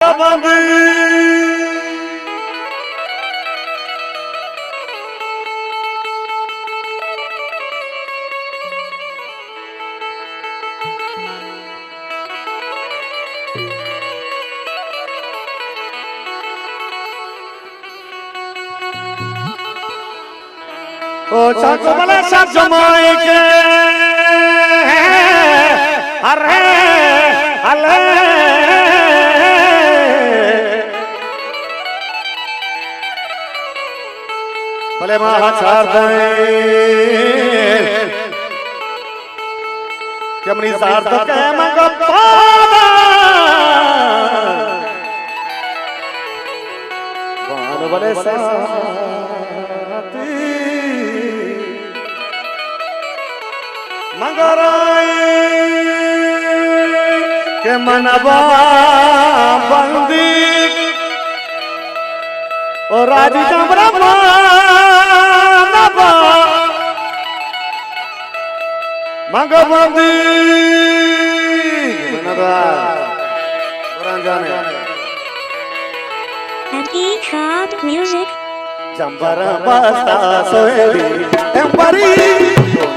Angabandi Oh, chacho bala chacho maike, arre, ale, bale maha chardai, kemni sardo ke magapada, vano bale sa. Mangarai ke manaba bandi o raji jambrama naba mangabandi manaba Baranjane and E-Card Music Jambara basta soedi embari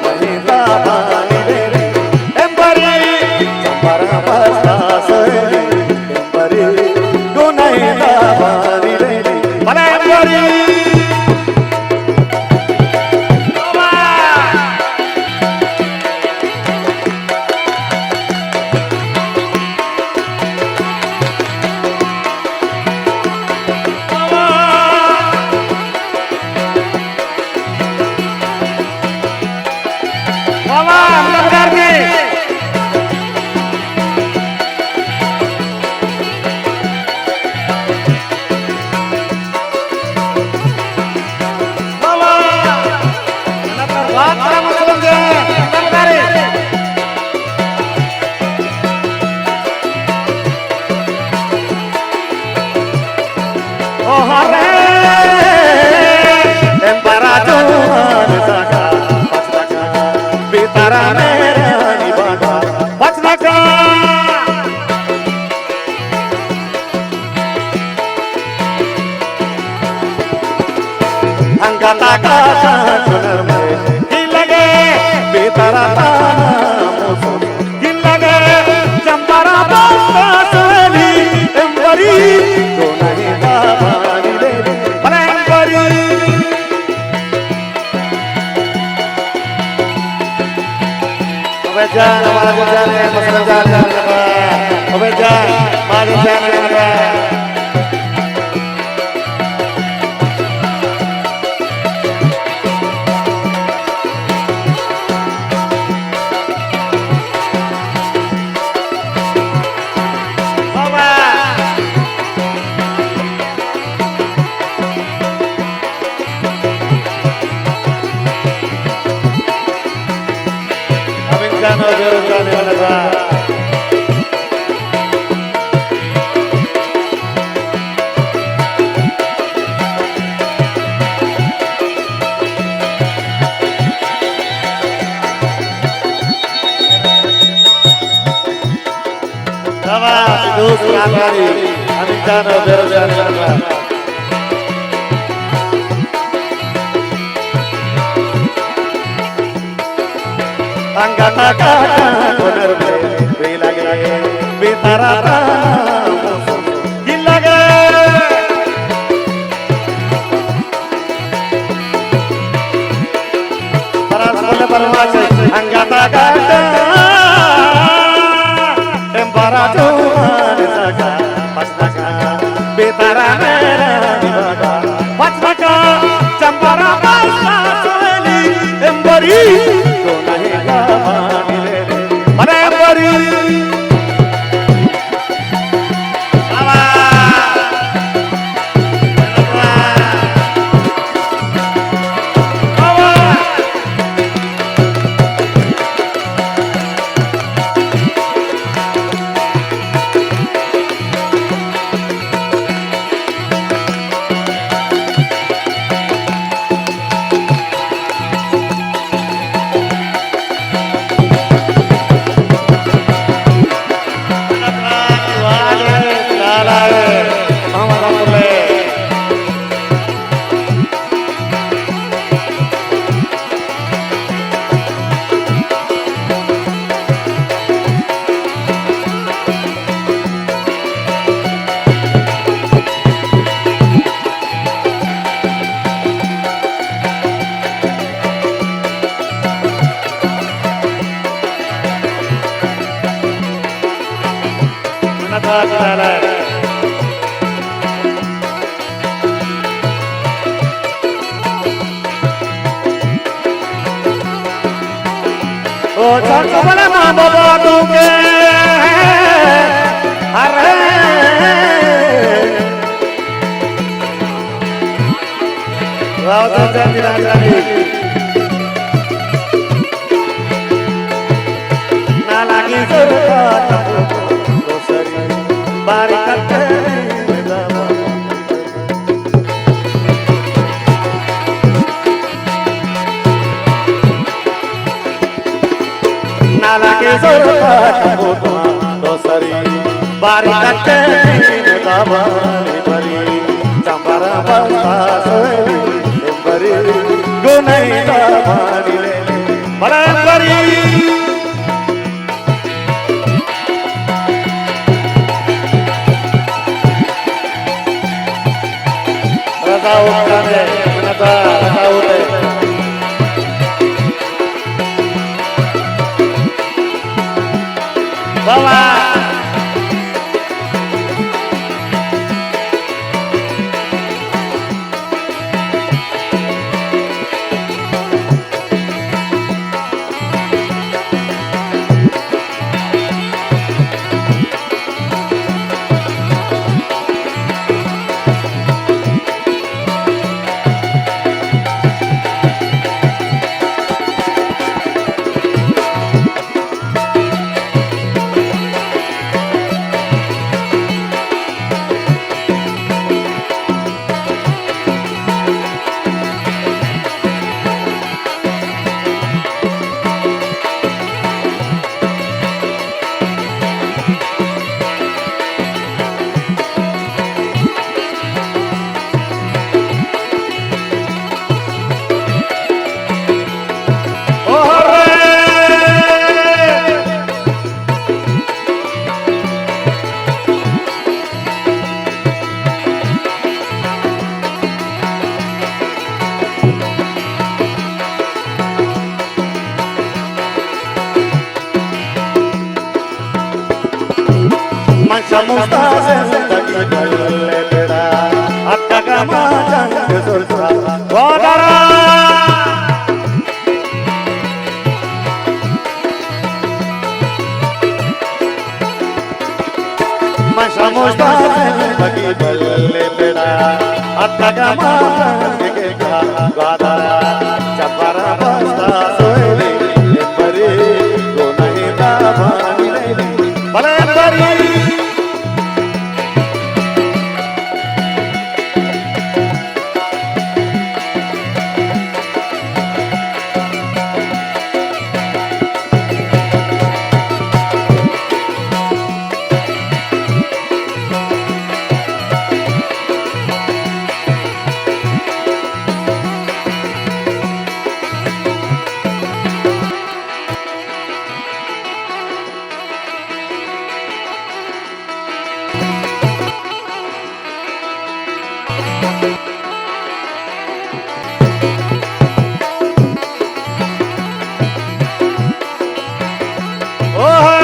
mahita bani deri embari Jambara basta soedi embari gunahita bani deri bala embari Kata kata sunar me gilage betara musuh gilage jambara basta soeli embari donahi bani deri bala embari obejan hamaरा Gujarat है मसलन जान obejan मारू जान Angkata kata bener bilage bitara gilage para boleh permas angkata kata embara tuan saka pasaka bitara dibaga pasaka jambara basta soeli embari रावतांच्या दिनांनी ना लागी जोरात दोसरी बारीक ना लागी जोरात दोसरी बारीक बरी चंबारा बरी बरी गुनई बरी रजा उठाने मनता रजा उठे बाबा Mustafa zindagi galle beda akka gama jang sultra wadara Masha Mustafa zindagi galle beda akka gama jang wadara chapara basta soile bari gonai da bani bale bari Oh